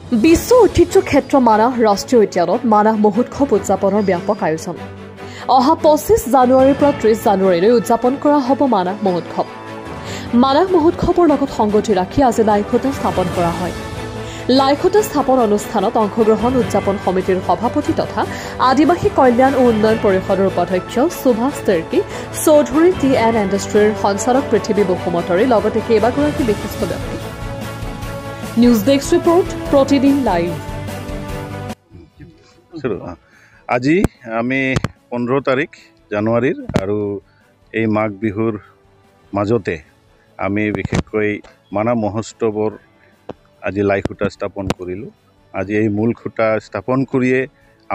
বিশ্ব ঐতিহ্য ক্ষেত্ৰ মানাহ ৰাষ্ট্ৰীয় উদ্যানত মানাহ মহোৎসৱ উদযাপনৰ ব্যাপক আয়োজন। অহা 25 জানুৱাৰীৰ পৰা 30 জানুৱাৰীলৈ উদযাপন কৰা হ'ব মানাহ মহোৎসৱ। মানাহ মহোৎসৱৰ লগত সংগতি ৰাখি আজি লাইখুটা স্থাপন কৰা হয়। লাইখুটা স্থাপন অনুষ্ঠানত অংশগ্ৰহণ উদযাপন সমিতিৰ সভাপতি তথা আদিবাসী কল্যাণ ও উন্নয়ন পৰিষদৰ উপাধ্যক্ষ সুভাষ তিৰ্কী, চৌধুৰী TN ইণ্ডাষ্ট্ৰীৰ সঞ্চালক পৃথিৱী বসুমতাৰী লগতে কেইবাগৰাকী বিশিষ্ট ব্যক্তি। নিউজ ডেস্ক ৰিপৰ্ট প্ৰতিদিন লাইভ। আজি আমি 15 তাৰিখ জানুৱাৰীৰ আৰু এই মাঘ বিহুৰ মাজতে আমি বিশেষকৈ মানাহ মহোৎসৱৰ আজি লাইখুটা স্থাপন কৰিলোঁ। আজি এই মূল খুঁটা স্থাপন কৰিয়ে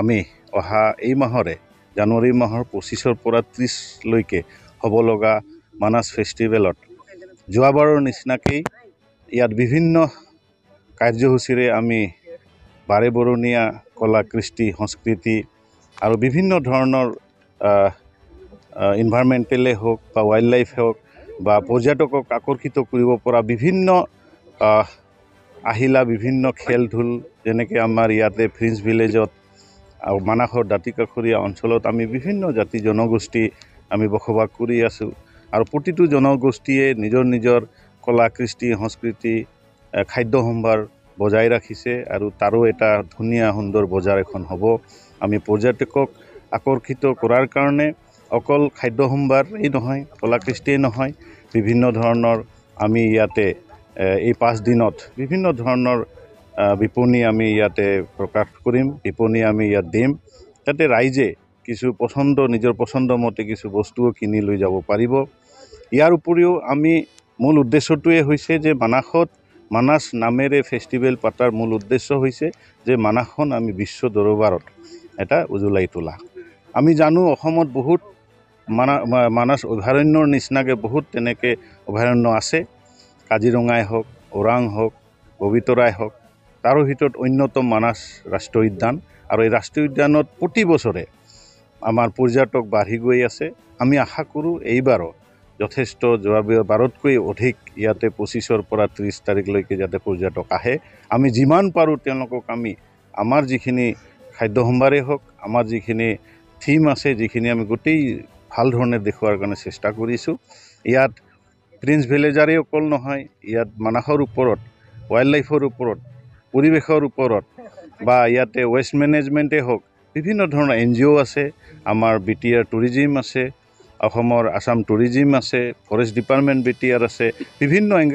আমি অহা এই মাহৰে জানুৱাৰী মাহৰ 25ৰ পৰা 30 লৈকে হ'ব লগা মানাছ ফেষ্টিভেলত যোৱাবাৰৰ নিচিনাকেই ইয়াত বিভিন্ন কাৰ্যসূচীৰে আমি বাৰেবৰণীয়া কলা কৃষ্টি সংস্কৃতি আৰু বিভিন্ন ধৰণৰ এনভাইৰনমেণ্টেলে হওক বা ৱাইল্ড লাইফ হওক বা পৰ্যটকক আকৰ্ষিত কৰিব পৰা বিভিন্ন আহিলা বিভিন্ন খেল ধূল যেনেকৈ আমাৰ ইয়াতে ফ্ৰিঞ্চ ভিলেজত আৰু মানাহৰ দাঁতিকাষৰীয়া অঞ্চলত আমি বিভিন্ন জাতি জনগোষ্ঠী আমি বসবাস কৰি আছোঁ আৰু প্ৰতিটো জনগোষ্ঠীয়ে নিজৰ নিজৰ কলা কৃষ্টি সংস্কৃতি খাদ্য সম্ভাৰ বজাই ৰাখিছে আৰু তাৰো এটা ধুনীয়া সুন্দৰ বজাৰ এখন হ'ব। আমি পৰ্যটকক আকৰ্ষিত কৰাৰ কাৰণে অকল খাদ্য সম্ভাৰেই নহয়, কলা কৃষ্টিয়েই নহয়, বিভিন্ন ধৰণৰ আমি ইয়াতে এই 5 দিনত বিভিন্ন ধৰণৰ বিপণী আমি ইয়াতে প্ৰকাশ কৰিম, বিপণী আমি ইয়াত দিম, যাতে ৰাইজে কিছু নিজৰ পচন্দ মতে কিছু বস্তুও কিনি লৈ যাব পাৰিব। ইয়াৰ উপৰিও আমি মূল উদ্দেশ্যটোৱে হৈছে যে মানাছ নামেৰে ফেষ্টিভেল পাতাৰ মূল উদ্দেশ্য হৈছে যে মানাহখন আমি বিশ্ব দৰবাৰত এটা উজ্বলাই তোলা। আমি জানো অসমত বহুত মানাছ অভয়াৰণ্যৰ নিচিনাকৈ বহুত তেনেকৈ অভয়াৰণ্য আছে, কাজিৰঙাই হওক, ওৰাং হওক, পবিতৰাই হওক, তাৰো ভিতৰত অন্যতম মানাছ ৰাষ্ট্ৰীয় উদ্যান। আৰু এই ৰাষ্ট্ৰীয় উদ্যানত প্ৰতি বছৰে আমাৰ পৰ্যটক বাঢ়ি গৈ আছে। আমি আশা কৰোঁ এইবাৰো যথেষ্ট যোৱাবাৰতকৈ অধিক ইয়াতে 25ৰ পৰা 30 তাৰিখলৈকে যাতে পৰ্যটক আহে। আমি যিমান পাৰোঁ তেওঁলোকক আমি আমাৰ যিখিনি খাদ্য সম্ভাৰেই হওক, আমাৰ যিখিনি থিম আছে, যিখিনি আমি গোটেই ভাল ধৰণে দেখুৱাৰ কাৰণে চেষ্টা কৰিছোঁ। ইয়াত প্ৰিন্স ভিলেজাৰেই অকল নহয়, ইয়াত মানাহৰ ওপৰত ৱাইল্ড লাইফৰ ওপৰত পৰিৱেশৰ ওপৰত বা ইয়াতে ৱেষ্ট মেনেজমেণ্টেই হওক, বিভিন্ন ধৰণৰ NGO আছে, আমাৰ BTR টুৰিজিম আছে, অসমৰ আসাম টুৰিজিম আছে, ফৰেষ্ট ডিপাৰ্টমেণ্ট BTR আছে, বিভিন্ন